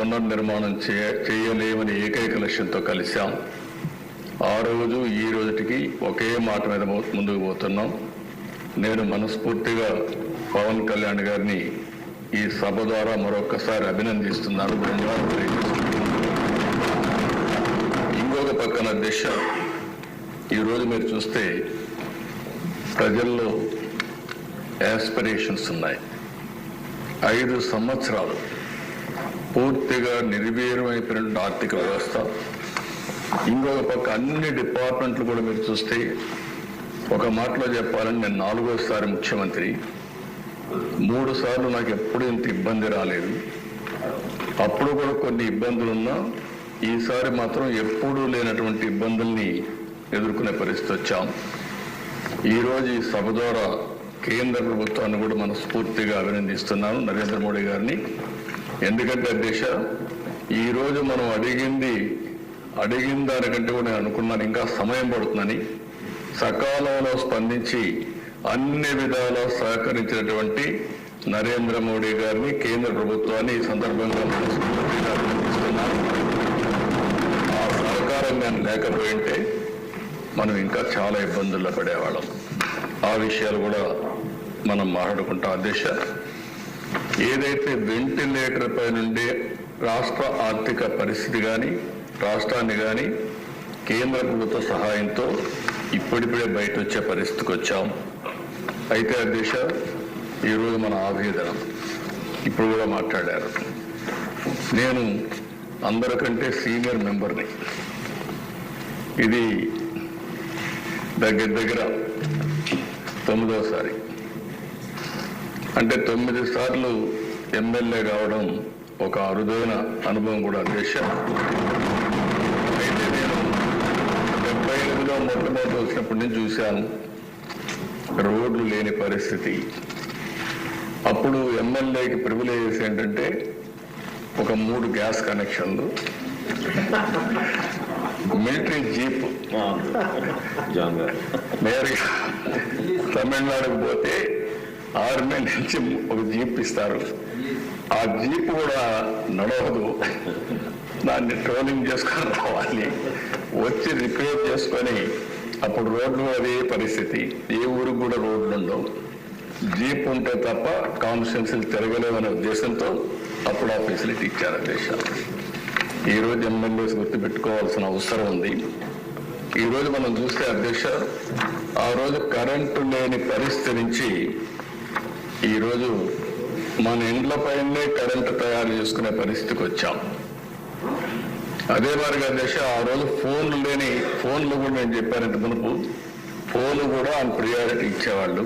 పునర్నిర్మాణం చేయలేమని ఏకైక లక్ష్యంతో కలిశాం. ఆ రోజు ఈ రోజుకి ఒకే మాట మీద ముందుకు పోతున్నాం. నేను మనస్ఫూర్తిగా పవన్ కళ్యాణ్ గారిని ఈ సభ ద్వారా మరొకసారి అభినందిస్తున్నాను. ధన్యవాదాలు తెలియజేస్తున్నాను. ఇంకొక పక్కన దిశ, ఈరోజు మీరు చూస్తే ప్రజల్లో యాస్పిరేషన్స్ ఉన్నాయి. 5 సంవత్సరాలు పూర్తిగా నిర్వీర్యమైపోయిన ఆర్థిక వ్యవస్థ. ఇంకొక పక్క అన్ని డిపార్ట్మెంట్లు కూడా మీరు చూస్తే, ఒక మాటలో చెప్పాలని నేను 4వ ముఖ్యమంత్రి. 3 సార్లు నాకు ఎప్పుడు ఇంత ఇబ్బంది రాలేదు. అప్పుడు కూడా కొన్ని ఇబ్బందులున్నా ఈసారి మాత్రం ఎప్పుడూ లేనటువంటి ఇబ్బందుల్ని ఎదుర్కొనే పరిస్థితి వచ్చాం. ఈరోజు ఈ సభ ద్వారా కేంద్ర ప్రభుత్వాన్ని కూడా మనస్ఫూర్తిగా అభినందిస్తున్నాను, నరేంద్ర మోడీ గారిని. ఎందుకంటే దేశ ఈరోజు మనం అడిగిన దానికంటే కూడా నేను అనుకున్నాను ఇంకా సమయం పడుతుందని. సకాలంలో స్పందించి అన్ని విధాలా సహకరించినటువంటి నరేంద్ర మోడీ గారిని, కేంద్ర ప్రభుత్వాన్ని ఈ సందర్భంగా మనస్ఫూర్తిగా అభినందిస్తున్నాను. ఆ సహకారం కానీ లేకపోయింటే మనం ఇంకా చాలా ఇబ్బందుల్లో పడేవాళ్ళం. ఆ విషయాలు కూడా మనం మాట్లాడుకుంటాం. అధ్యక్ష, ఏదైతే వెంటిలేటర్ పై నుండి రాష్ట్ర ఆర్థిక పరిస్థితి కానీ, రాష్ట్రాన్ని కానీ కేంద్ర ప్రభుత్వ సహాయంతో ఇప్పుడిప్పుడే బయట వచ్చే పరిస్థితికి వచ్చాం. అయితే అధ్యక్ష, ఈరోజు మన ఆవేదన ఇప్పుడు కూడా మాట్లాడారు. నేను అందరికంటే సీనియర్ మెంబర్ని. ఇది దగ్గర 9వసారి. అంటే 9 సార్లు ఎమ్మెల్యే కావడం ఒక అరుదైన అనుభవం కూడా అధ్యక్ష. అయితే నేను 75లో మొట్టమొదటి వచ్చినప్పటి నుంచి చూశాను రోడ్లు లేని పరిస్థితి. అప్పుడు ఎమ్మెల్యేకి ప్రివిలేజెస్ ఏంటంటే ఒక 3 గ్యాస్ కనెక్షన్లు, మిలిటరీ జీప్. నేరుగా తమిళనాడుకు పోతే ఆర్మీ నుంచి ఒక జీప్ ఇస్తారు. ఆ జీప్ కూడా నడవదు, దాన్ని ట్రోలింగ్ చేసుకొని రావాలి, వచ్చి రిపేర్ చేసుకొని. అప్పుడు రోడ్లు అదే పరిస్థితి, ఏ ఊరికి కూడా రోడ్లు ఉండవు. జీప్ ఉంటే తప్ప కాన్స్టిట్యున్సీలు తిరగలేమనే ఉద్దేశంతో అప్పుడు ఆ ఫెసిలిటీ ఇచ్చారు అధ్యక్ష. ఈరోజు ఎమ్మెల్యేస్ గుర్తుపెట్టుకోవాల్సిన అవసరం ఉంది. ఈరోజు మనం చూస్తే అధ్యక్ష, ఆ రోజు కరెంటు లేని పరిస్థితి నుంచి ఈరోజు మన ఇండ్లపైనే కరెంటు తయారు చేసుకునే పరిస్థితికి వచ్చాం. అదే మాదిరిగా అధ్యక్ష, ఆ రోజు ఫోన్లు కూడా నేను చెప్పానంటే మునుపు ఫోన్లు కూడా ఆన్ ప్రియారిటీ ఇచ్చేవాళ్ళు.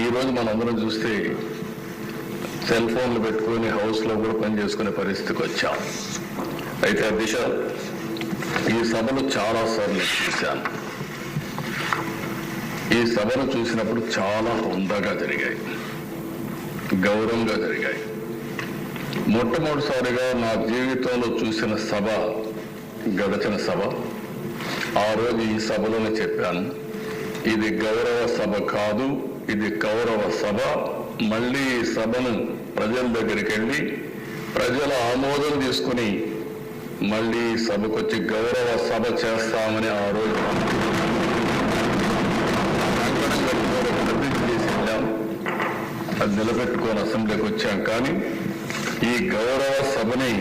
ఈరోజు మనందరం చూస్తే సెల్ ఫోన్లు పెట్టుకొని హౌస్లో కూడా పనిచేసుకునే పరిస్థితికి వచ్చాం. అయితే అధ్యక్ష, ఈ సభను చాలాసార్లు చూశాను. ఈ సభను చూసినప్పుడు చాలా హుందాగా జరిగాయి, గౌరవంగా జరిగాయి. మొట్టమొదటిసారిగా నా జీవితంలో చూసిన సభ గడచిన సభ. ఆ రోజు ఈ సభలోనే చెప్పాను, ఇది గౌరవ సభ కాదు, ఇది కౌరవ సభ. మళ్ళీ ఈ సభను ప్రజల దగ్గరికి వెళ్ళి ప్రజల ఆమోదం తీసుకుని మళ్ళీ సభకు వచ్చి గౌరవ సభ చేస్తామని ఆ రోజు అది నిలబెట్టుకొని అసెంబ్లీకి వచ్చాం. కానీ ఈ గౌరవ సభని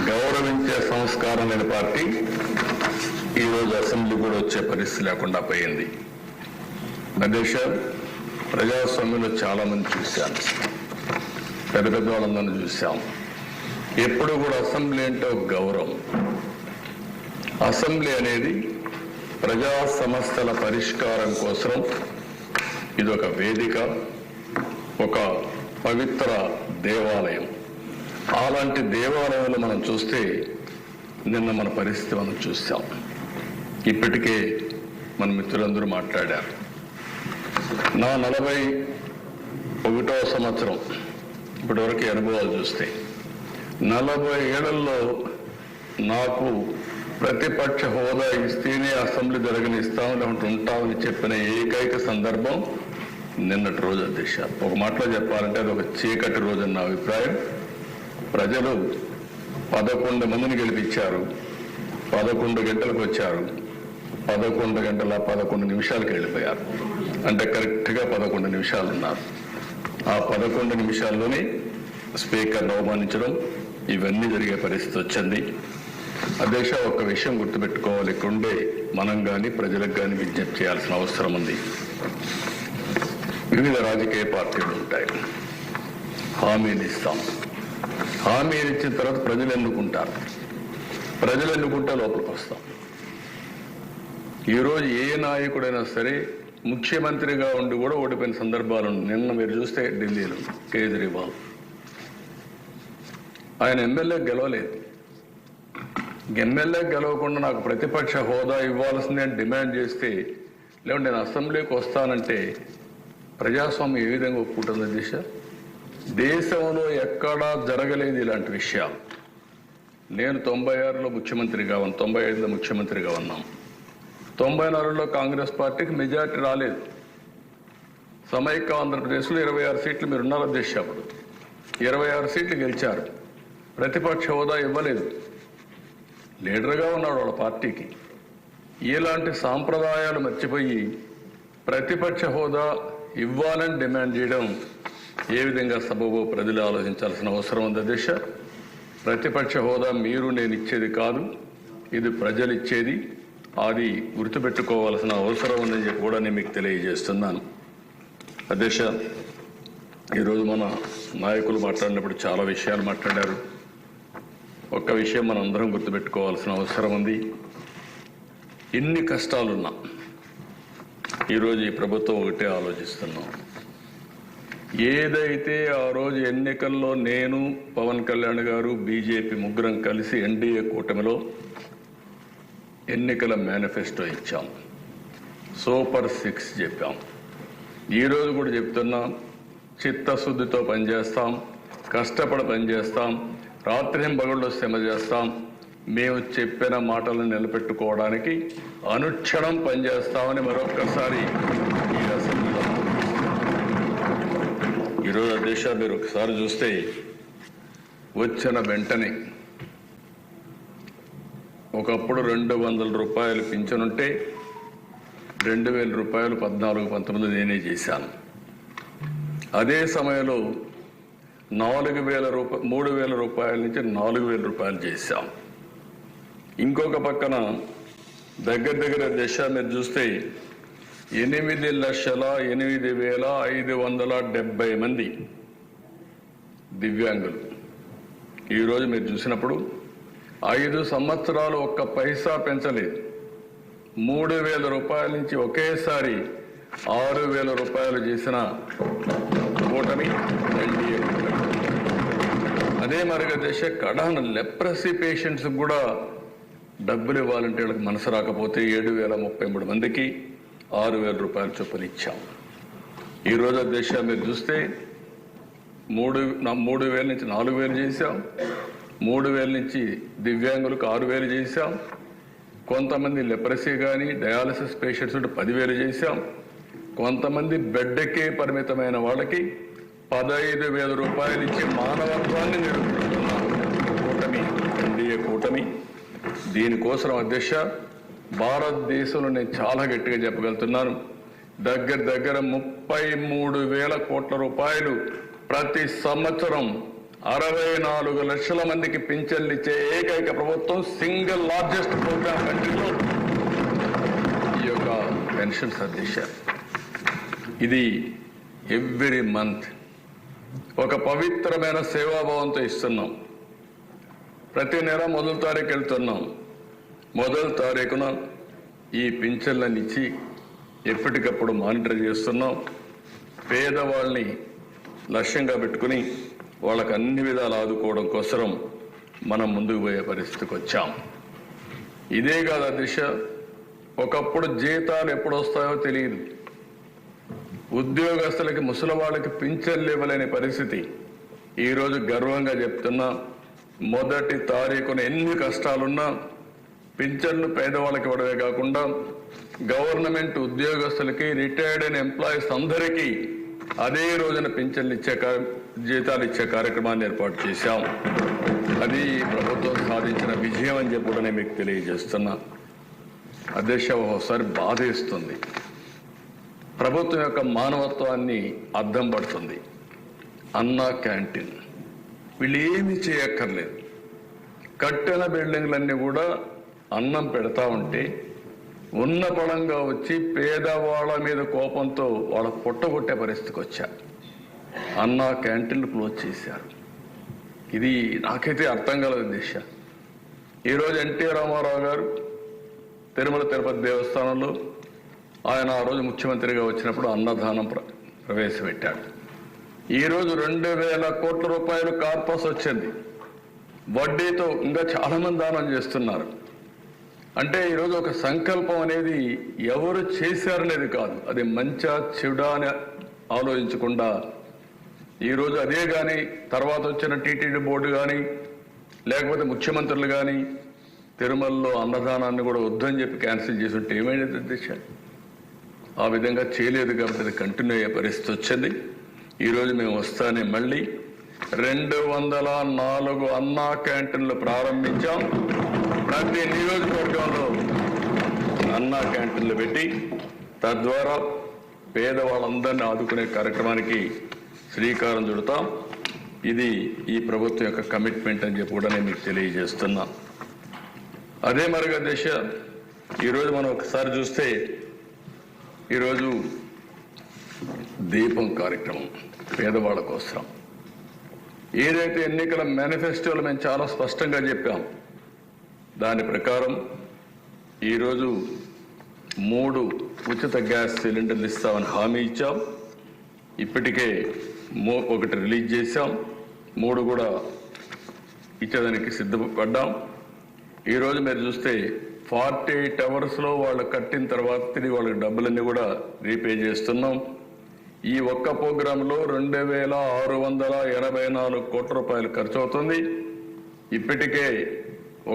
గౌరవించే సంస్కారం లేని పార్టీ ఈరోజు అసెంబ్లీ కూడా వచ్చే పరిస్థితి లేకుండా పోయింది. అధ్యక్ష, ప్రజాస్వామ్యంలో చాలా మంది చూశాను, పెద్ద పెద్ద వాళ్ళందరినీ చూశాం. ఎప్పుడు కూడా అసెంబ్లీ అంటే ఒక గౌరవం. అసెంబ్లీ అనేది ప్రజా సమస్యల పరిష్కారం కోసం ఇది ఒక వేదిక, ఒక పవిత్ర దేవాలయం. అలాంటి దేవాలయంలో మనం చూస్తే నిన్న మన పరిస్థితి మనం చూసాం. ఇప్పటికే మన మిత్రులందరూ మాట్లాడారు. నా 41వ సంవత్సరం ఇప్పటివరకు అనుభవాలు చూస్తే 40 ఏళ్లలో నాకు ప్రతిపక్ష హోదా ఇస్తేనే అసెంబ్లీ జరగనిస్తామని ఉంటామని చెప్పిన ఏకైక సందర్భం నిన్నటి రోజు అధ్యక్ష. ఒక మాటలో చెప్పాలంటే అది ఒక చీకటి రోజు అన్న అభిప్రాయం. ప్రజలు 11 మందిని గెలిపించారు. 11 గంటలకు వచ్చారు. 11 గంటల 11 నిమిషాలకు వెళ్ళిపోయారు. అంటే కరెక్ట్గా 11 నిమిషాలు ఉన్నారు. ఆ 11 నిమిషాల్లోనే స్పీకర్ను అవమానించడం, ఇవన్నీ జరిగే పరిస్థితి వచ్చింది. అధ్యక్ష, ఒక్క విషయం గుర్తుపెట్టుకోవాలి. ఇక్కడుండే మనం కానీ ప్రజలకు కానీ విజ్ఞప్తి చేయాల్సిన అవసరం ఉంది. వివిధ రాజకీయ పార్టీలు ఉంటాయి. హామీలు ఇస్తాం. హామీలు ఇచ్చిన తర్వాత ప్రజలు ఎన్నుకుంటారు. ప్రజలు ఎన్నుకుంటే లోపలికి వస్తాం. ఈరోజు ఏ నాయకుడైనా సరే ముఖ్యమంత్రిగా ఉండి కూడా ఓడిపోయిన సందర్భాలు. నిన్న మీరు చూస్తే ఢిల్లీలో కేజ్రీవాల్ ఆయన ఎమ్మెల్యే గెలవలేదు. ఎమ్మెల్యే గెలవకుండా నాకు ప్రతిపక్ష హోదా ఇవ్వాల్సిందే అని డిమాండ్ చేస్తే, లేకుంటే నేను అసెంబ్లీకి వస్తానంటే ప్రజాస్వామ్యం ఏ విధంగా ఒప్పుకుంటుంది దిశ? దేశంలో ఎక్కడా జరగలేదు ఇలాంటి విషయాలు. నేను 96లో ముఖ్యమంత్రిగా ఉన్నాను, 95లో ముఖ్యమంత్రిగా ఉన్నాం. 94లో కాంగ్రెస్ పార్టీకి మెజార్టీ రాలేదు. సమైక్య ఆంధ్రప్రదేశ్లో 26 సీట్లు మీరు ఉన్నారు అధ్యక్ష. అప్పుడు 26 సీట్లు గెలిచారు. ప్రతిపక్ష హోదా ఇవ్వలేదు. లీడర్గా ఉన్నాడు వాళ్ళ పార్టీకి. ఇలాంటి సాంప్రదాయాలు మర్చిపోయి ప్రతిపక్ష హోదా ఇవ్వాలని డిమాండ్ చేయడం ఏ విధంగా సబబో ప్రజలు ఆలోచించాల్సిన అవసరం ఉంది అధ్యక్ష. ప్రతిపక్ష హోదా మీరు నేను ఇచ్చేది కాదు, ఇది ప్రజలు ఇచ్చేది. అది గుర్తుపెట్టుకోవాల్సిన అవసరం ఉందని చెప్పి కూడా నేను మీకు తెలియజేస్తున్నాను అధ్యక్ష. ఈరోజు మన నాయకులు మాట్లాడినప్పుడు చాలా విషయాలు మాట్లాడారు. ఒక్క విషయం మనం అందరం గుర్తుపెట్టుకోవాల్సిన అవసరం ఉంది. ఎన్ని కష్టాలున్నా ఈరోజు ఈ ప్రభుత్వం ఒకటే ఆలోచిస్తున్నాం. ఏదైతే ఆ రోజు ఎన్నికల్లో నేను, పవన్ కళ్యాణ్ గారు, బీజేపీ ముగ్గురం కలిసి ఎన్డీఏ కూటమిలో ఎన్నికల మేనిఫెస్టో ఇచ్చాం. సూపర్ 6 చెప్పాం. ఈరోజు కూడా చెప్తున్నాం, చిత్తశుద్ధితో పనిచేస్తాం, కష్టపడి పనిచేస్తాం, రాత్రింబగళ్ళు శ్రమ చేస్తాం. మేము చెప్పిన మాటలను నిలబెట్టుకోవడానికి అనుక్షణం పనిచేస్తామని మరొక్కసారి ఈ అసెంబ్లీలో ఈరోజు అధ్యక్ష మీరు ఒకసారి చూస్తే వచ్చిన వెంటనే ఒకప్పుడు 200 రూపాయలు పింఛనుంటే 2000 రూపాయలు 14-19 నేనే చేశాను. అదే సమయంలో 3000 రూపాయల నుంచి 4000 రూపాయలు చేశాం. ఇంకొక పక్కన దగ్గర దశ మీరు చూస్తే 8,08,570 మంది దివ్యాంగులు. ఈరోజు మీరు చూసినప్పుడు 5 సంవత్సరాలు ఒక్క పైసా పెంచలేదు. 3,000 రూపాయల నుంచి ఒకేసారి 6,000 రూపాయలు చేసిన కూటమి ఎన్డీఏ. అదే మరిగా దశ కడాన లెప్రసీ పేషెంట్స్ కూడా డబ్బులు ఇవ్వాలంటే వాళ్ళకి మనసు రాకపోతే 7,033 మందికి 6,000 రూపాయల చొప్పున ఇచ్చాం. ఈరోజు దశ మీరు చూస్తే 3,000 నుంచి 4,000 చేశాం. 3,000 నుంచి దివ్యాంగులకు 6,000 చేశాం. కొంతమంది లెప్రసీ కానీ డయాలసిస్ పేషెంట్స్ 10,000 చేశాం. కొంతమంది బెడ్కే పరిమితమైన వాళ్ళకి 15,000 రూపాయలు ఇచ్చి మానవత్వాన్ని నిరూపిస్తున్నాం కూటమి, ఎన్డీఏ కూటమి. దీనికోసం అధ్యక్ష భారతదేశంలో నేను చాలా గట్టిగా చెప్పగలుగుతున్నాను, దగ్గర 33,000 కోట్ల రూపాయలు ప్రతి సంవత్సరం 64 లక్షల మందికి పింఛన్లు ఇచ్చే ఏకైక ప్రభుత్వం, సింగిల్ లార్జెస్ట్ ప్రోగ్రామ్ కంట్రీలో ఈ యొక్క పెన్షన్స్ అధ్యక్ష. ఇది ఎవ్రీ మంత్ ఒక పవిత్రమైన సేవాభావంతో ఇస్తున్నాం. ప్రతి నెల 1వ తారీఖు వెళ్తున్నాం. 1వ తారీఖున ఈ పింఛన్లను ఇచ్చి ఎప్పటికప్పుడు మానిటర్ చేస్తున్నాం. పేదవాళ్ళని లక్ష్యంగా పెట్టుకుని వాళ్ళకు అన్ని విధాలు ఆదుకోవడం కోసం మనం ముందుకు పోయే పరిస్థితికి వచ్చాం. ఇదే కాదు అధ్యక్ష, ఒకప్పుడు జీతాలు ఎప్పుడు వస్తాయో తెలియదు. ఉద్యోగస్తులకి, ముసలి వాళ్ళకి పింఛన్లు ఇవ్వలేని పరిస్థితి. ఈరోజు గర్వంగా చెప్తున్నా, 1వ తారీఖున ఎన్ని కష్టాలున్నా పింఛన్లు పేదవాళ్ళకి ఇవ్వడమే కాకుండా గవర్నమెంట్ ఉద్యోగస్తులకి, రిటైర్డ్ అయిన ఎంప్లాయీస్ అందరికీ అదే రోజున పింఛన్లు ఇచ్చే జీతాలు ఇచ్చే కార్యక్రమాన్ని ఏర్పాటు చేశాం. అది ప్రభుత్వం సాధించిన విజయం అని చెప్పి కూడా నేను మీకు తెలియజేస్తున్నా. అధ్యక్ష, ఒకసారి బాధేస్తుంది. ప్రభుత్వం యొక్క మానవత్వాన్ని అద్దం పడుతుంది. అన్నా క్యాంటీన్ వీళ్ళు ఏమీ చేయక్కర్లేదు. కట్టిన బిల్డింగ్లన్నీ కూడా అన్నం పెడతా ఉంటే ఉన్న పడంగా వచ్చి పేదవాళ్ళ మీద కోపంతో వాళ్ళ పొట్టగొట్టే పరిస్థితికి వచ్చారు. అన్నా క్యాంటీన్లు క్లోజ్ చేశారు. ఇది నాకైతే అర్థం కలదు దిశ. ఈరోజు ఎన్టీ రామారావు గారు తిరుమల తిరుపతి దేవస్థానంలో ఆయన ఆ రోజు ముఖ్యమంత్రిగా వచ్చినప్పుడు అన్నదానం ప్రవేశపెట్టాడు. ఈరోజు 2,000 కోట్ల రూపాయలు కార్పస్ వచ్చింది. వడ్డీతో ఇంకా చాలా మంది దానం చేస్తున్నారు. అంటే ఈరోజు ఒక సంకల్పం అనేది ఎవరు చేశారనేది కాదు, అది మంచా చెడా అని ఆలోచించకుండా ఈరోజు అదే కానీ తర్వాత వచ్చిన టీటీడీ బోర్డు కానీ లేకపోతే ముఖ్యమంత్రులు కానీ తిరుమలలో అన్నదానాన్ని కూడా వద్దని చెప్పి క్యాన్సిల్ చేసి ఉంటే ఏమైనది అధ్యక్ష? ఆ విధంగా చేయలేదు కాబట్టి అది కంటిన్యూ అయ్యే పరిస్థితి వచ్చింది. ఈరోజు మేము వస్తానే మళ్ళీ 204 అన్నా క్యాంటీన్లు ప్రారంభించాం. ప్రతి నియోజకవర్గంలో అన్నా క్యాంటీన్లు పెట్టి తద్వారా పేదవాళ్ళందరినీ ఆదుకునే కార్యక్రమానికి శ్రీకారం చుడతాం. ఇది ఈ ప్రభుత్వం యొక్క కమిట్మెంట్ అని చెప్పి కూడా నేను మీకు తెలియజేస్తున్నా. అదే మరిగా దిశ, ఈరోజు మనం ఒకసారి చూస్తే ఈరోజు దీపం కార్యక్రమం పేదవాళ్ళ కోసం ఏదైతే ఎన్నికల మేనిఫెస్టోలో మేము చాలా స్పష్టంగా చెప్పాం, దాని ప్రకారం ఈరోజు 3 ఉచిత గ్యాస్ సిలిండర్లు ఇస్తామని హామీ ఇచ్చాం. ఇప్పటికే 1 రిలీజ్ చేశాం, 3 కూడా ఇచ్చేదానికి సిద్ధపడ్డాం. ఈరోజు మీరు చూస్తే 48 అవర్స్లో వాళ్ళు కట్టిన తర్వాత తిరిగి వాళ్ళకి డబ్బులన్నీ కూడా రీపే చేస్తున్నాం. ఈ ఒక్క ప్రోగ్రాంలో 2,684 కోట్ల రూపాయలు ఖర్చు అవుతుంది. ఇప్పటికే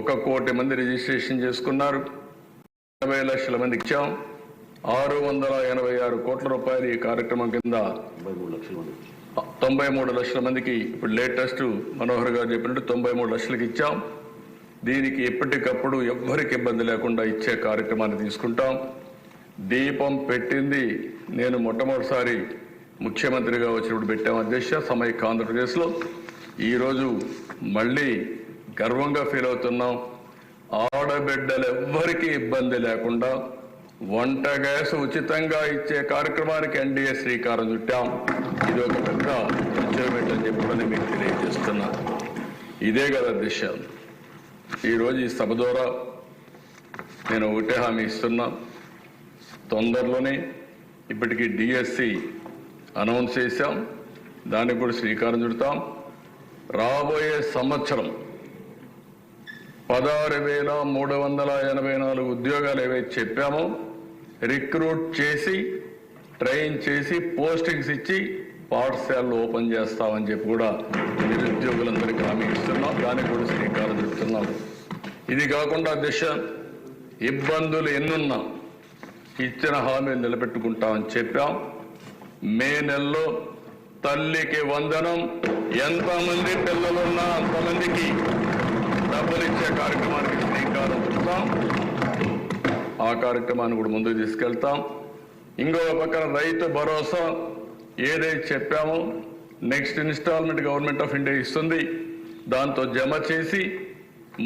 1 కోటి మంది రిజిస్ట్రేషన్ చేసుకున్నారు. 80 లక్షల మందికి ఇచ్చాం. 686 కోట్ల రూపాయలు ఈ కార్యక్రమం కింద 93 లక్షల మందికి ఇప్పుడు లేటెస్ట్ మనోహర్ గారు చెప్పినట్టు 93 లక్షలకి ఇచ్చాం. దీనికి ఎప్పటికప్పుడు ఎవ్వరికి ఇబ్బంది లేకుండా ఇచ్చే కార్యక్రమాన్ని తీసుకుంటాం. దీపం పెట్టింది నేను మొట్టమొదటిసారి ముఖ్యమంత్రిగా వచ్చినప్పుడు పెట్టాం అధ్యక్ష, సమైక్య ఆంధ్రప్రదేశ్లో. ఈరోజు మళ్ళీ గర్వంగా ఫీల్ అవుతున్నాం. ఆడబిడ్డలు ఎవ్వరికీ ఇబ్బంది లేకుండా వంట గ్యాస్ ఉచితంగా ఇచ్చే కార్యక్రమానికి ఎన్డీఏ శ్రీకారం చుట్టాం. ఇది ఒక పెద్ద అచీవ్మెంట్ అని చెప్పి మీకు తెలియజేస్తున్నా. ఇదే కదా దిశ. ఈరోజు ఈ సభ ద్వారా నేను ఒకటే హామీ ఇస్తున్నా, తొందరలోనే ఇప్పటికీ డిఎస్సి అనౌన్స్ చేశాం, దానికి కూడా శ్రీకారం చుడతాం. రాబోయే సంవత్సరం 16,384 ఉద్యోగాలు ఏవైతే చెప్పామో రిక్రూట్ చేసి ట్రైన్ చేసి పోస్టింగ్స్ ఇచ్చి పాఠశాలలు ఓపెన్ చేస్తామని చెప్పి కూడా నిరుద్యోగులందరికీ హామీ ఇస్తున్నాం. దానికి కూడా శ్రీకారం చుడుతున్నాం. ఇది కాకుండా దిశ ఇబ్బందులు ఎన్నున్నా ఇచ్చిన హామీలు నిలబెట్టుకుంటామని చెప్పాం. మే నెలలో తల్లికి వందనం, ఎంతమంది పిల్లలున్నా అంతమందికి డబ్బులు ఇచ్చే కార్యక్రమానికి శ్రీకారం చుడతాం. ఆ కార్యక్రమాన్ని కూడా ముందుకు తీసుకెళ్తాం. ఇంకో పక్కన రైతు భరోసా ఏదైతే చెప్పామో next installment government of India ఇస్తుంది. దాంతో జమ చేసి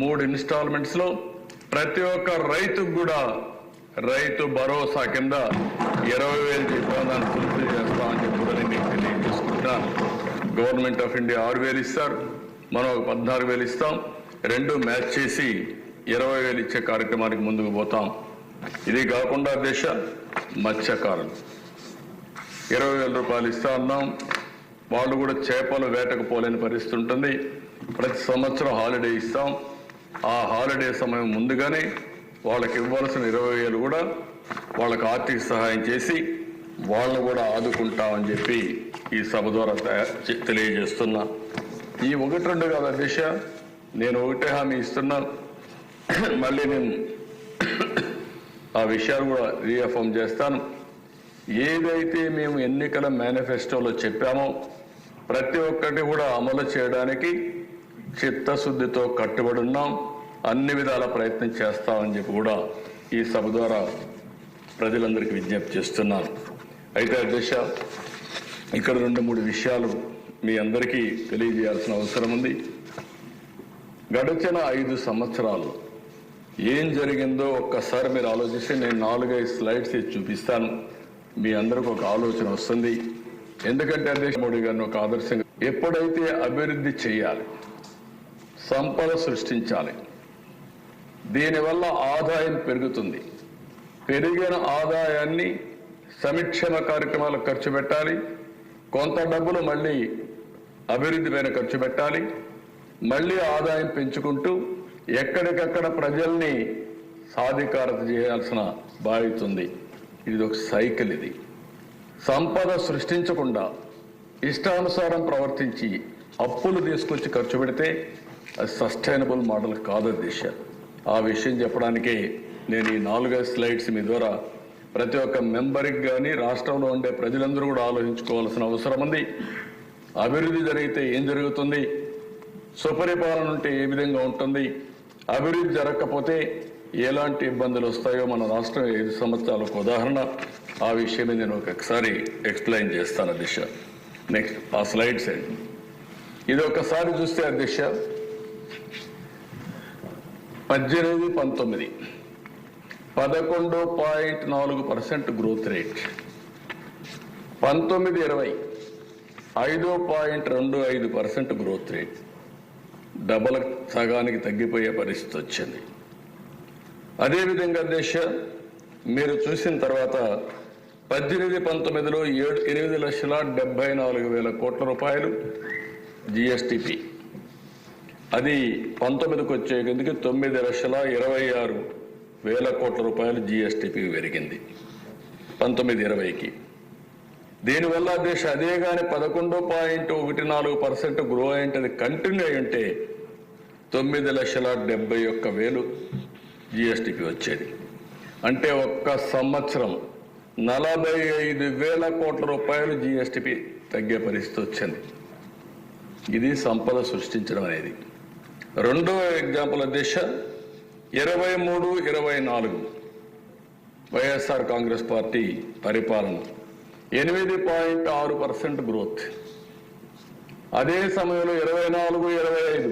3 ఇన్స్టాల్మెంట్స్లో ప్రతి ఒక్క రైతుకు కూడా రైతు భరోసా కింద 20,000 చెప్పాం. దాన్ని ఫుల్ఫిల్ చేస్తామని చెప్పి కూడా నేను మీకు తెలియజేసుకుంటాను. గవర్నమెంట్ ఆఫ్ ఇండియా 6,000 ఇస్తారు, మనం 14,000 ఇస్తాం. 2 మ్యాచ్ చేసి 20,000 ఇచ్చే కార్యక్రమానికి ముందుకు పోతాం. ఇది కాకుండా దేశ మత్స్యకారులు 20,000 రూపాయలు ఇస్తా ఉన్నాం. వాళ్ళు కూడా చేపలు వేటకు పోలేని పరిస్థితి ఉంటుంది. ప్రతి సంవత్సరం హాలిడే ఇస్తాం. ఆ హాలిడే సమయం ముందుగానే వాళ్ళకి ఇవ్వాల్సిన 20,000 కూడా వాళ్ళకి ఆర్థిక సహాయం చేసి వాళ్ళను కూడా ఆదుకుంటామని చెప్పి ఈ సభ ద్వారా తెలియజేస్తున్నా. ఈ 1-2 కాదు దిశ, నేను ఒకటే హామీ ఇస్తున్నా. మళ్ళీ నేను ఆ విషయాలు కూడా రీఅఫర్మ్ చేస్తాను. ఏదైతే మేము ఎన్నికల మేనిఫెస్టోలో చెప్పామో ప్రతి ఒక్కటి కూడా అమలు చేయడానికి చిత్తశుద్ధితో కట్టుబడి ఉన్నాం. అన్ని విధాల ప్రయత్నం చేస్తామని చెప్పి కూడా ఈ సభ ద్వారా ప్రజలందరికీ విజ్ఞప్తి చేస్తున్నాను. అయితే అధ్యక్ష, ఇక్కడ 2-3 విషయాలు మీ అందరికీ తెలియజేయాల్సిన అవసరం ఉంది. గడిచిన 5 సంవత్సరాలు ఏం జరిగిందో ఒక్కసారి మీరు ఆలోచిస్తే నేను 4-5 స్లైడ్స్ చూపిస్తాను. మీ అందరికి ఒక ఆలోచన వస్తుంది. ఎందుకంటే అధ్యక్ష మోడీ గారిని ఒక ఆదర్శంగా ఎప్పుడైతే అభివృద్ధి చేయాలి, సంపద సృష్టించాలి, దీనివల్ల ఆదాయం పెరుగుతుంది. పెరిగిన ఆదాయాన్ని సంక్షేమ కార్యక్రమాలకు ఖర్చు పెట్టాలి. కొంత డబ్బులు మళ్ళీ అభివృద్ధి పైన ఖర్చు పెట్టాలి. మళ్ళీ ఆదాయం పెంచుకుంటూ ఎక్కడికక్కడ ప్రజల్ని సాధికారత చేయాల్సిన బాధ్యత ఉంది. ఇది ఒక సైకిల్. ఇది సంపద సృష్టించకుండా ఇష్టానుసారం ప్రవర్తించి అప్పులు తీసుకొచ్చి ఖర్చు పెడితే అది సస్టైనబుల్ మోడల్ కాదు దిశ. ఆ విషయం చెప్పడానికే నేను ఈ 4-5 స్లైడ్స్ మీ ద్వారా ప్రతి ఒక్క మెంబర్కి కానీ రాష్ట్రంలో ఉండే ప్రజలందరూ కూడా ఆలోచించుకోవాల్సిన అవసరం ఉంది. అభివృద్ధి జరిగితే ఏం జరుగుతుంది, సుపరిపాలన ఉంటే ఏ విధంగా ఉంటుంది, అభివృద్ధి జరగకపోతే ఎలాంటి ఇబ్బందులు వస్తాయో మన రాష్ట్రం 5 సంవత్సరాలకు ఉదాహరణ. ఆ విషయమే నేను ఒకసారి ఎక్స్ప్లెయిన్ చేస్తాను అధ్యక్ష. నెక్స్ట్ ఆ స్లైడ్స్ అండి. ఇది ఒకసారి చూస్తే అధ్యక్ష 18-19 11.4% growth rate, 19-20 5.25% growth rate, double సగానికి తగ్గిపోయే పరిస్థితి వచ్చింది. అదేవిధంగా దేశ మీరు చూసిన తర్వాత 18-19లో 8,74,000 కోట్ల రూపాయలు జిఎస్టిపి. అది 19కి వచ్చేందుకు 9,26,000 కోట్ల రూపాయలు జిఎస్టిపి పెరిగింది 19-20కి. దీనివల్ల దేశ అదే కానీ 11.14% గ్రో అయింటది కంటిన్యూ అయి ఉంటే 9,71,000 జిఎస్టిపి వచ్చేది. అంటే ఒక్క సంవత్సరం 45,000 కోట్ల రూపాయలు జిఎస్టిపి తగ్గే పరిస్థితి వచ్చింది. ఇది సంపద సృష్టించడం అనేది. రెండో ఎగ్జాంపుల్ అధ్యక్ష 23-24 వైఎస్ఆర్ కాంగ్రెస్ పార్టీ పరిపాలన 8.6% గ్రోత్. అదే సమయంలో 24-25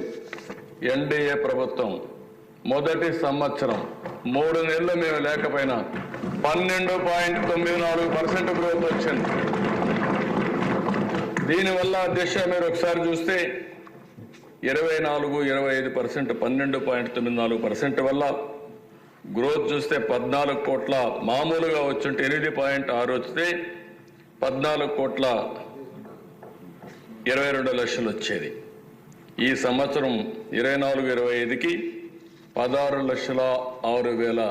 ఎన్డీఏ ప్రభుత్వం మొదటి సంవత్సరం 3 నెలలు మేము లేకపోయినా 12.94% గ్రోత్ వచ్చింది. దీనివల్ల అధ్యక్ష మీరు ఒకసారి చూస్తే 24-25% 12.94% వల్ల గ్రోత్ చూస్తే 14 కోట్ల మామూలుగా వచ్చుంటే 8.6 వస్తే 14,22,00,000 వచ్చేది. ఈ సంవత్సరం 24-25కి 16,06,000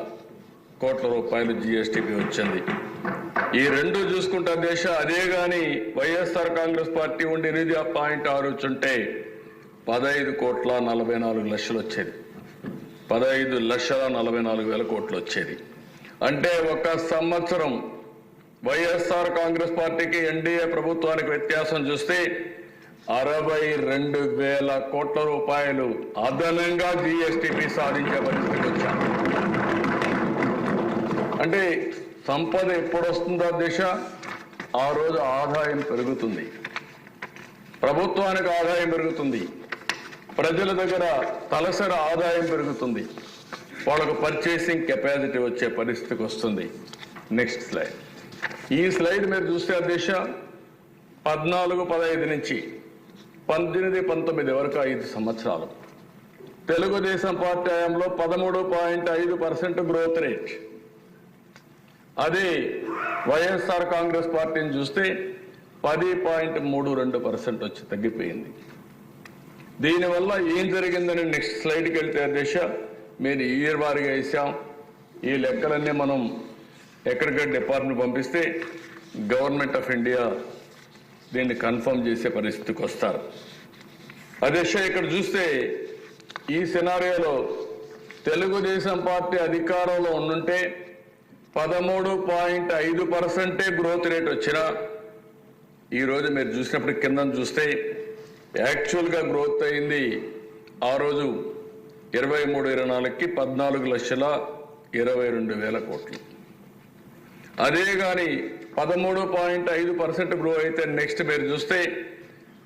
కోట్ల రూపాయలు జిఎస్టిపి వచ్చింది. ఈ రెండు చూసుకుంటే దేశ అదే కానీ వైఎస్ఆర్ కాంగ్రెస్ పార్టీ ఉండి 8.6 వచ్చుంటే 15,44,00,000 వచ్చేది. 15,44,000 కోట్లు వచ్చేది. అంటే ఒక సంవత్సరం వైఎస్ఆర్ కాంగ్రెస్ పార్టీకి ఎన్డీఏ ప్రభుత్వానికి వ్యత్యాసం చూస్తే 62,000 కోట్ల రూపాయలు అదనంగా జిఎస్టిపి సాధించే పరిస్థితికి వచ్చారు. అంటే సంపద ఎప్పుడు వస్తుందో దిశ ఆ రోజు ఆదాయం పెరుగుతుంది, ప్రభుత్వానికి ఆదాయం పెరుగుతుంది, ప్రజల దగ్గర తలసరి ఆదాయం పెరుగుతుంది, వాళ్ళకు పర్చేసింగ్ కెపాసిటీ వచ్చే పరిస్థితికి వస్తుంది. Next slide. ఈ స్లైడ్ మీరు చూస్తే అధ్యక్ష 14-15 నుంచి 18-19 వరకు 5 సంవత్సరాలు తెలుగుదేశం పార్టీ హయాంలో 13.5% గ్రోత్ రేట్. అదే వైఎస్ఆర్ కాంగ్రెస్ పార్టీని చూస్తే 10.32% వచ్చి తగ్గిపోయింది. దీనివల్ల ఏం జరిగిందని నెక్స్ట్ స్లైడ్కి వెళ్తే అధ్యక్ష మీరు ఇయర్ వారీగా వేసాం. ఈ లెక్కలన్నీ మనం ఎక్కడికక్కడ డిపార్ట్మెంట్ పంపిస్తే గవర్నమెంట్ ఆఫ్ ఇండియా దీన్ని కన్ఫర్మ్ చేసే పరిస్థితికి వస్తారు. అధ్యక్ష ఇక్కడ చూస్తే ఈ సినారియోలో తెలుగుదేశం పార్టీ అధికారంలో ఉండుంటే 13.5% గ్రోత్ రేట్ వచ్చినా ఈరోజు మీరు చూసినప్పుడు కింద చూస్తే యాక్చువల్గా గ్రోత్ అయింది ఆ రోజు 23-24కి 14,22,000 కోట్లు. అదే కానీ 13.5% గ్రో అయితే నెక్స్ట్ మీరు చూస్తే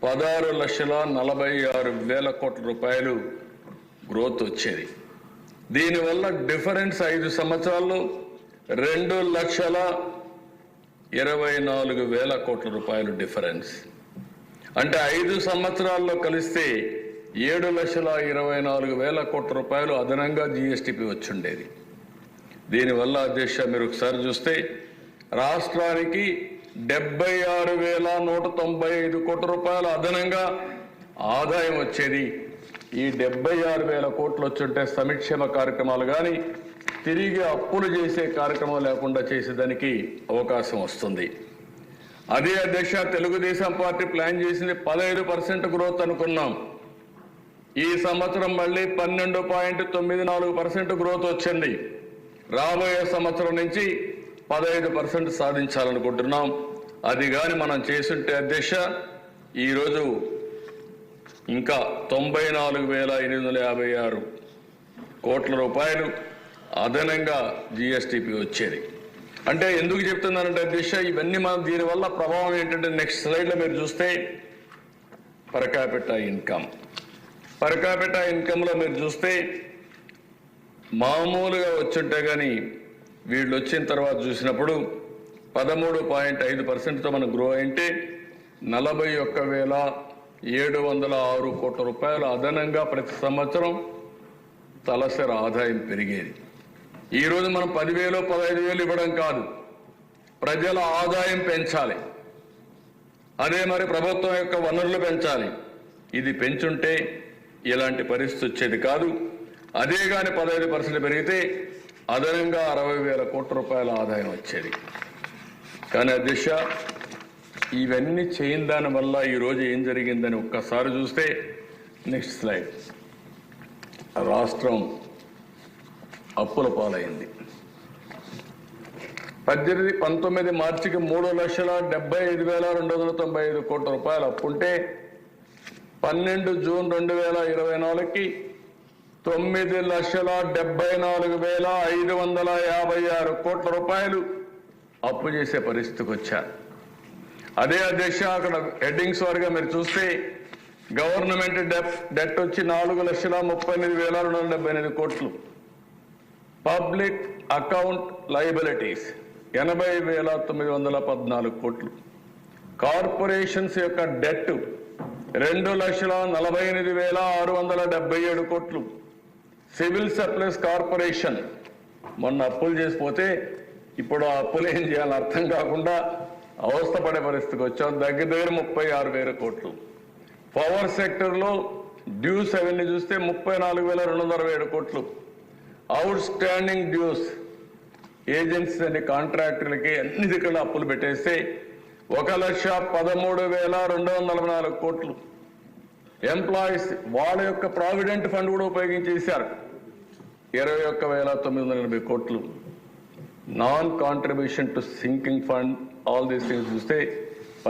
16,46,000 కోట్ల రూపాయలు గ్రోత్ వచ్చేది. దీనివల్ల డిఫరెన్స్ 5 సంవత్సరాల్లో 2,24,000 కోట్ల రూపాయలు డిఫరెన్స్. అంటే 5 సంవత్సరాల్లో కలిస్తే 7,24,000 కోట్ల రూపాయలు అదనంగా జీఎస్టీపీ వచ్చిండేది. దీనివల్ల అధ్యక్ష మీరు ఒకసారి చూస్తే రాష్ట్రానికి 76,195 కోట్ల రూపాయలు అదనంగా ఆదాయం వచ్చేది. ఈ 76,000 కోట్లు వచ్చుంటే సంక్షేమ కార్యక్రమాలు కానీ తిరిగి అప్పులు చేసే కార్యక్రమం లేకుండా చేసేదానికి అవకాశం వస్తుంది. అదే అధ్యక్ష తెలుగుదేశం పార్టీ ప్లాన్ చేసింది 15% గ్రోత్ అనుకున్నాం. ఈ సంవత్సరం మళ్ళీ 12.94% గ్రోత్ వచ్చింది. రాబోయే సంవత్సరం నుంచి 15% సాధించాలనుకుంటున్నాం. అది కానీ మనం చేసుంటే అధ్యక్ష ఈరోజు ఇంకా 94,856 కోట్ల రూపాయలు అదనంగా జీఎస్టీపీ వచ్చేది. అంటే ఎందుకు చెప్తున్నానంటే అధ్యక్ష ఇవన్నీ మనం దీనివల్ల ప్రభావం ఏంటంటే నెక్స్ట్ స్లైడ్లో మీరు చూస్తే పర్ క్యాపిటా ఇన్కంలో మీరు చూస్తే మామూలుగా వచ్చుంటే కానీ వీళ్ళు వచ్చిన తర్వాత చూసినప్పుడు 13.5%తో మనం గ్రో అయింటే 41,706 కోట్ల రూపాయలు అదనంగా ప్రతి సంవత్సరం తలసరి ఆదాయం పెరిగేది. ఈరోజు మనం 10,000 15,000 ఇవ్వడం కాదు, ప్రజల ఆదాయం పెంచాలి. అదే మరి ప్రభుత్వం యొక్క వనరులు పెంచాలి. ఇది పెంచుంటే ఇలాంటి పరిస్థితి వచ్చేది కాదు. అదే కానీ 15% పెరిగితే అదనంగా 60,000 కోట్ల రూపాయల ఆదాయం వచ్చేది. కానీ అధ్యక్ష ఇవన్నీ చేయని దాని వల్ల ఈరోజు ఏం జరిగిందని ఒక్కసారి చూస్తే నెక్స్ట్ స్లైడ్, రాష్ట్రం అప్పుల పాలైంది. 18-19 మార్చికి 3,75,295 కోట్ల రూపాయలు అప్పుంటే 12 జూన్ 2024కి 9,74,556 కోట్ల రూపాయలు అప్పు చేసే పరిస్థితికి వచ్చారు. అదే అధ్యక్ష అక్కడ హెడ్డింగ్స్ వారిగా మీరు చూస్తే గవర్నమెంట్ డెట్ వచ్చి 4,38,278 కోట్లు, పబ్లిక్ అకౌంట్ లయబిలిటీస్ 80,914 కోట్లు, కార్పొరేషన్స్ యొక్క డెట్ 2,48,677 కోట్లు, సివిల్ సప్లైస్ కార్పొరేషన్ మొన్న అప్పులు చేసిపోతే ఇప్పుడు ఆ అప్పులు ఏం చేయాలని అర్థం కాకుండా అవస్థపడే పరిస్థితికి వచ్చాం. దగ్గర 36,000 కోట్లు. పవర్ సెక్టర్లో డ్యూస్ అవన్నీ చూస్తే 34,267 కోట్లు. అవుట్ స్టాండింగ్ డ్యూస్ ఏజెన్సీస్ అన్ని కాంట్రాక్టర్లకి అన్ని దగ్గర అప్పులు పెట్టేస్తే 1,13,244 కోట్లు. ఎంప్లాయీస్ వాళ్ళ యొక్క ప్రావిడెంట్ ఫండ్ కూడా ఉపయోగించేశారు 21,980 కోట్లు. Non contribution to sinking fund all these things చూస్తే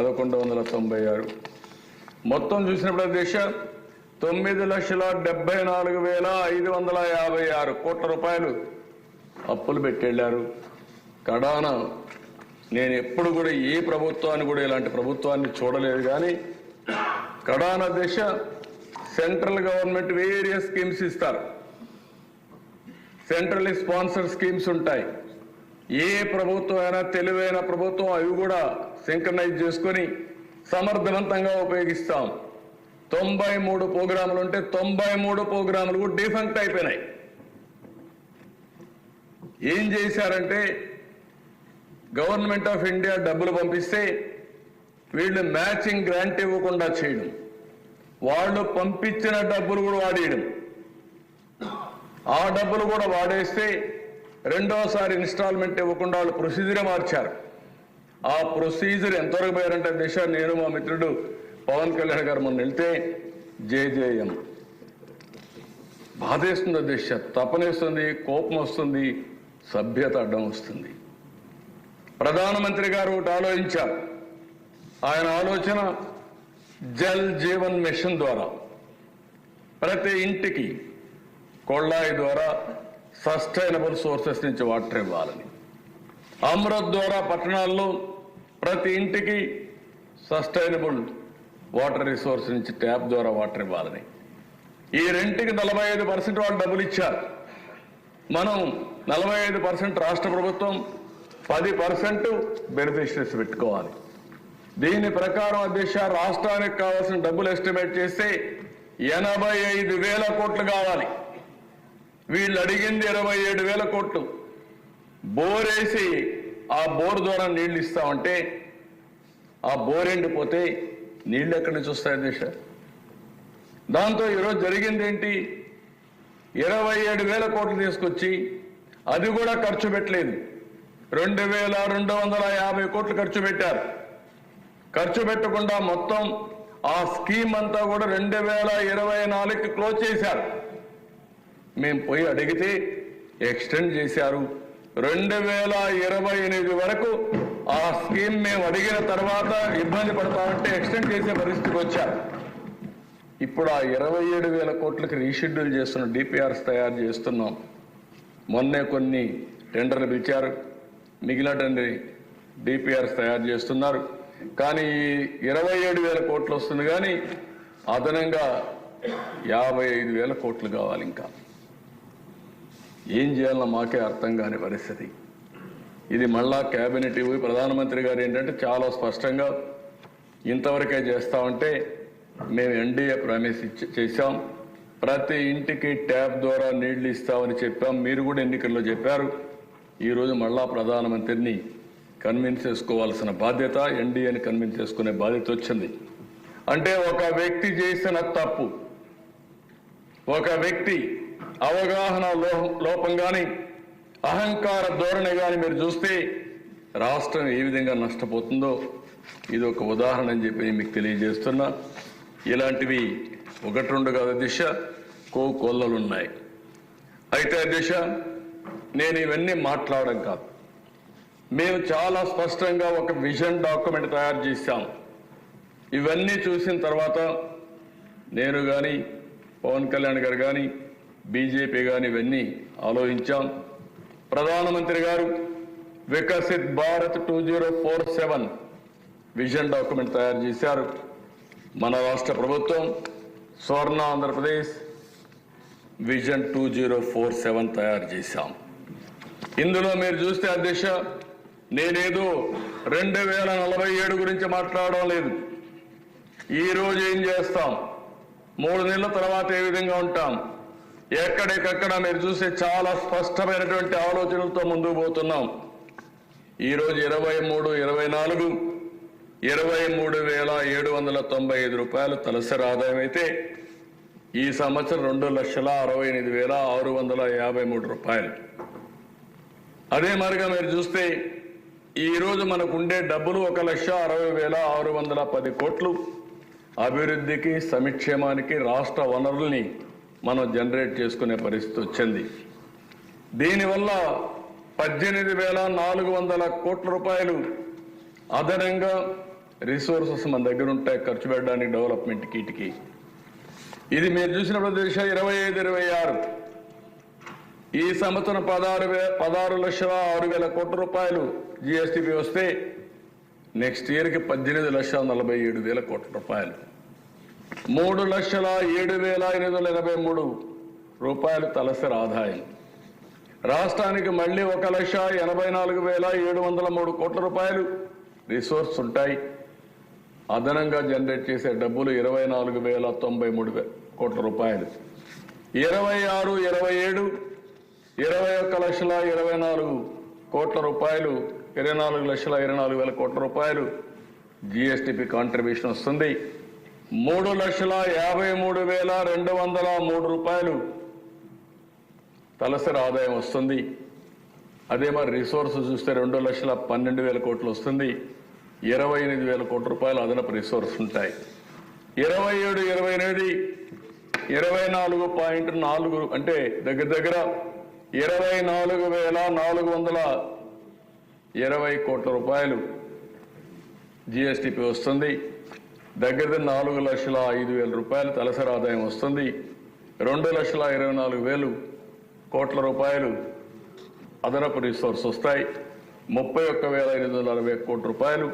1,196. మొత్తం చూసినప్పుడు దేశ 9,74,556 కోట్ల రూపాయలు అప్పులు పెట్టెళ్ళారు. కడాన నేను ఎప్పుడు కూడా ఏ ప్రభుత్వాన్ని కూడా ఇలాంటి ప్రభుత్వాన్ని చూడలేదు. కానీ కడాన దేశ సెంట్రల్ గవర్నమెంట్ వేరియస్ స్కీమ్స్ ఇస్తారు, సెంట్రల్ స్పాన్సర్ స్కీమ్స్ ఉంటాయి. ఏ ప్రభుత్వం అయినా తెలివైన ప్రభుత్వం అవి కూడా సింక్రనైజ్ చేసుకొని సమర్థవంతంగా ఉపయోగిస్తాం. 93 ప్రోగ్రాములు ఉంటే 93 ప్రోగ్రాములు కూడా డిఫంక్ట్ అయిపోయినాయి. ఏం చేశారంటే గవర్నమెంట్ ఆఫ్ ఇండియా డబ్బులు పంపిస్తే వీళ్ళు మ్యాచింగ్ గ్రాంట్ ఇవ్వకుండా చేయడం, వాళ్ళు పంపించిన డబ్బులు కూడా వాడేయడం, ఆ డబ్బులు కూడా వాడేస్తే రెండోసారి ఇన్స్టాల్మెంట్ ఇవ్వకుండా వాళ్ళు ప్రొసీజరే మార్చారు. ఆ ప్రొసీజర్ ఎంతవరకు పోయారంటే దిశ నేను మా మిత్రుడు పవన్ కళ్యాణ్ గారు మొన్న వెళ్తే జేజేఎం బాధేస్తుంది, దిశ తపనేస్తుంది, కోపం వస్తుంది, సభ్యత అడ్డం వస్తుంది. ప్రధానమంత్రి గారు ఒకటి ఆలోచించారు, ఆయన ఆలోచన జల్ జీవన్ మిషన్ ద్వారా ప్రతి ఇంటికి కొళ్ళాయి ద్వారా సస్టైనబుల్ సోర్సెస్ నుంచి వాటర్ ఇవ్వాలని, అమృత్ ద్వారా పట్టణాల్లో ప్రతి ఇంటికి సస్టైనబుల్ వాటర్ రిసోర్స్ నుంచి ట్యాప్ ద్వారా వాటర్ ఇవ్వాలని, ఈ రెంటికి 45% వాళ్ళు డబ్బులు ఇచ్చారు. మనం 45% రాష్ట్ర ప్రభుత్వం, 10% బెనిఫిషరీస్ పెట్టుకోవాలి. దీని ప్రకారం అధ్యక్ష రాష్ట్రానికి కావాల్సిన డబ్బులు ఎస్టిమేట్ చేస్తే 85,000 కోట్లు కావాలి. వీళ్ళు అడిగింది 27,000 కోట్లు. బోర్ వేసి ఆ బోర్ ద్వారా నీళ్లు ఇస్తామంటే ఆ బోర్ ఎండిపోతే నీళ్లు ఎక్కడి నుంచి వస్తాయి అధ్యక్ష? దాంతో ఈరోజు జరిగింది ఏంటి? 27,000 కోట్లు తీసుకొచ్చి అది కూడా ఖర్చు పెట్టలేదు. 2,250 కోట్లు ఖర్చు పెట్టారు. ఖర్చు పెట్టకుండా మొత్తం ఆ స్కీమ్ అంతా కూడా 2024కి క్లోజ్ చేశారు. మేము పోయి అడిగితే ఎక్స్టెండ్ చేశారు. 2028 వరకు ఆ స్కీమ్ మేము అడిగిన తర్వాత ఇబ్బంది పడతామంటే ఎక్స్టెండ్ చేసే పరిస్థితికి వచ్చారు. ఇప్పుడు ఆ 27,000 కోట్లకి రీషెడ్యూల్ చేస్తున్నాం, డిపిఆర్స్ తయారు చేస్తున్నాం. మొన్నే కొన్ని టెండర్లు పిలిచారు, మిగిలినటువంటి డిపిఆర్స్ తయారు చేస్తున్నారు. కానీ ఈ 27,000 కోట్లు వస్తుంది, కానీ అదనంగా 55,000 కోట్లు కావాలి. ఇంకా ఏం చేయాలన్నా మాకే అర్థం కాని పరిస్థితి. ఇది మళ్ళా క్యాబినెట్ ఇవి ప్రధానమంత్రి గారు ఏంటంటే చాలా స్పష్టంగా ఇంతవరకే చేస్తామంటే మేము ఎన్డీఏ ప్రామిస్ చేశాం, ప్రతి ఇంటికి ట్యాప్ ద్వారా నీళ్లు ఇస్తామని చెప్పాం. మీరు కూడా ఎన్నికల్లో చెప్పారు. ఈరోజు మళ్ళా ప్రధానమంత్రిని కన్విన్స్ చేసుకోవాల్సిన బాధ్యత, ఎన్డీఏని కన్విన్స్ చేసుకునే బాధ్యత వచ్చింది. అంటే ఒక వ్యక్తి చేసిన తప్పు, ఒక వ్యక్తి అవగాహన లోపం కానీ అహంకార ధోరణి కానీ మీరు చూస్తే రాష్ట్రం ఏ విధంగా నష్టపోతుందో ఇది ఒక ఉదాహరణ అని చెప్పి మీకు తెలియజేస్తున్నా. ఇలాంటివి 1-2 కాదు అధ్యక్ష, కోకొల్లలు ఉన్నాయి. అయితే అధ్యక్ష నేను ఇవన్నీ మాట్లాడడం కాదు, మేము చాలా స్పష్టంగా ఒక విజన్ డాక్యుమెంట్ తయారు చేశాం. ఇవన్నీ చూసిన తర్వాత నేను కానీ పవన్ కళ్యాణ్ గారు కానీ బీజేపీ కానీ ఇవన్నీ ఆలోచించాం. ప్రధానమంత్రి గారు వికసిత్ భారత్ 2047 విజన్ డాక్యుమెంట్ తయారు చేశారు. మన రాష్ట్ర ప్రభుత్వం స్వర్ణ ఆంధ్రప్రదేశ్ విజన్ 2047 తయారు చేశాం. ఇందులో మీరు చూస్తే అధ్యక్ష నేనేదో 2047 గురించి మాట్లాడడం లేదు. ఈరోజు ఏం చేస్తాం, 3 నెలల తర్వాత ఏ విధంగా ఉంటాం, ఎక్కడికక్కడ మీరు చూస్తే చాలా స్పష్టమైనటువంటి ఆలోచనలతో ముందుకు పోతున్నాం. ఈరోజు 23-24 23,795 రూపాయలు తలసరి ఆదాయం అయితే ఈ సంవత్సరం 2,68,653 రూపాయలు. అదే మరిగా మీరు చూస్తే ఈరోజు మనకు ఉండే డబ్బులు 1,60,610 కోట్లు అభివృద్ధికి సంక్షేమానికి రాష్ట్ర వనరుల్ని మనం జనరేట్ చేసుకునే పరిస్థితి వచ్చింది. దీనివల్ల 18,400 కోట్ల రూపాయలు అదనంగా రిసోర్సెస్ మన దగ్గర ఉంటాయి ఖర్చు పెట్టడానికి డెవలప్మెంట్కి. ఇటుకి ఇది మీరు చూసినప్పుడు 25-26 ఈ సంవత్సరం 16,06,000 కోట్ల రూపాయలు జిఎస్టిపి వస్తే నెక్స్ట్ ఇయర్కి 18,47,000 కోట్ల రూపాయలు, 3,07,883 రూపాయలు తలసరి ఆదాయం. రాష్ట్రానికి మళ్ళీ 1,84,703 కోట్ల రూపాయలు రిసోర్స్ ఉంటాయి. అదనంగా జనరేట్ చేసే డబ్బులు 24,093 కోట్ల రూపాయలు. 26-27 21,24,000 కోట్ల రూపాయలు, 24,24,000 కోట్ల రూపాయలు జిఎస్టిపి కాంట్రిబ్యూషన్ వస్తుంది. 3,53,203 రూపాయలు తలసరి ఆదాయం వస్తుంది. అదే మరి రిసోర్స్ చూస్తే 2,12,000 కోట్లు వస్తుంది. 28,000 కోట్ల రూపాయలు అదనపు రిసోర్స్ ఉంటాయి. 27-28 24.4 అంటే దగ్గర 24,420 కోట్ల రూపాయలు జిఎస్టిపి వస్తుంది. దగ్గర 4,05,000 రూపాయలు తలసరి ఆదాయం వస్తుంది. 2,24,000 కోట్ల రూపాయలు అదనపు రిసోర్స్ వస్తాయి. 31,540 కోట్ల రూపాయలు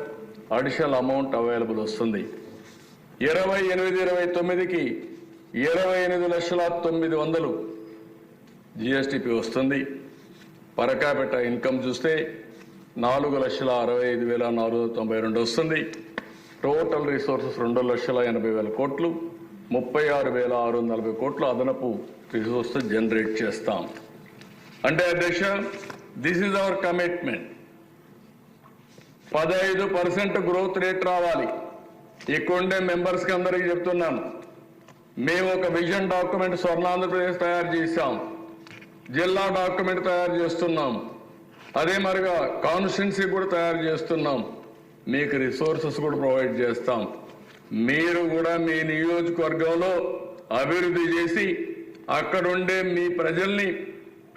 అడిషనల్ అమౌంట్ అవైలబుల్ వస్తుంది. 28-29కి 28,09,000 జిఎస్టిపి వస్తుంది. పర్ క్యాపిటా ఇన్కమ్ చూస్తే 4,65,492 వస్తుంది. టోటల్ రిసోర్సెస్ 2,80,000 కోట్లు, 36,640 కోట్లు అదనపు రిసోర్సెస్ జనరేట్ చేస్తాం. అంటే అధ్యక్ష, this is our commitment. 15% growth rate రావాలి. ఇక్కడుండే మెంబర్స్కి అందరికీ చెప్తున్నాను, మేము ఒక విజన్ డాక్యుమెంట్ స్వర్ణాంధ్రప్రదేశ్ తయారు చేశాం, జిల్లా డాక్యుమెంట్ తయారు చేస్తున్నాం, అదే మరిగా కాన్స్టిట్యున్సీ కూడా తయారు చేస్తున్నాం, మీకు రిసోర్సెస్ కూడా ప్రొవైడ్ చేస్తాం. మీరు కూడా మీ నియోజకవర్గంలో అభివృద్ధి చేసి అక్కడుండే మీ ప్రజల్ని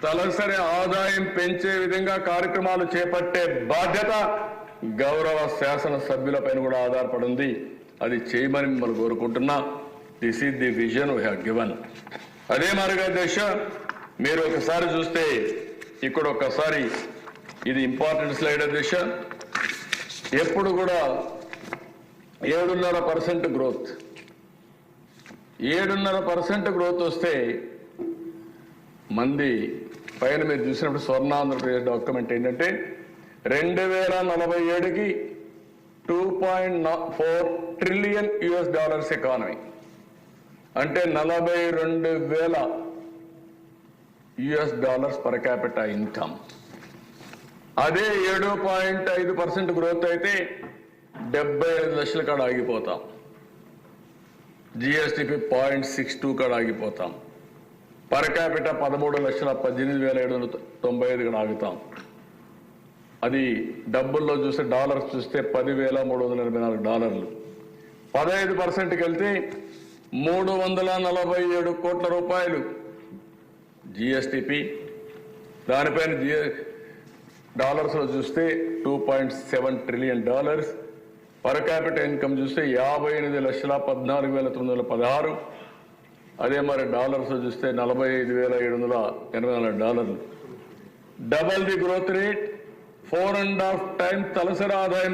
తలసరి ఆదాయం పెంచే విధంగా కార్యక్రమాలు చేపట్టే బాధ్యత గౌరవ శాసనసభ్యులపైన కూడా ఆధారపడింది. అది చేయమని మిమ్మల్ని కోరుకుంటున్నా. This is the vision we have given. అదే మరిగా దశ మీరు ఒకసారి చూస్తే ఇక్కడ ఒక్కసారి ఇది ఇంపార్టెంట్ స్లైడ్ దశ. ఎప్పుడు కూడా 7.5% గ్రోత్, 7.5% గ్రోత్ వస్తే మంది పైన మీరు చూసినప్పుడు స్వర్ణాంధ్రప్రదేశ్ డాక్యుమెంట్ ఏంటంటే 2047కి $2.4 ట్రిలియన్ ఎకానమీ, అంటే $42,000 పర్ క్యాపిటా ఇన్కమ్. అదే 7.5% గ్రోత్ అయితే 75 లక్షల కాడ ఆగిపోతాం. జిఎస్టిపి 0.62 కాడ ఆగిపోతాం. పర్ క్యాపిటా 13,18,795 కాడ ఆగుతాం. అది డబ్బుల్లో చూస్తే డాలర్స్ చూస్తే $10,384. 15%కి వెళ్తే 347 కోట్ల రూపాయలు జిఎస్టిపి. దానిపైన డాలర్స్లో చూస్తే $2.7 ట్రిలియన్. పర్ క్యాపిటల్ ఇన్కమ్ చూస్తే 58,14,916. అదే మరి డాలర్స్లో చూస్తే $45,784. Double the growth rate, 4.5 times తలసరి ఆదాయం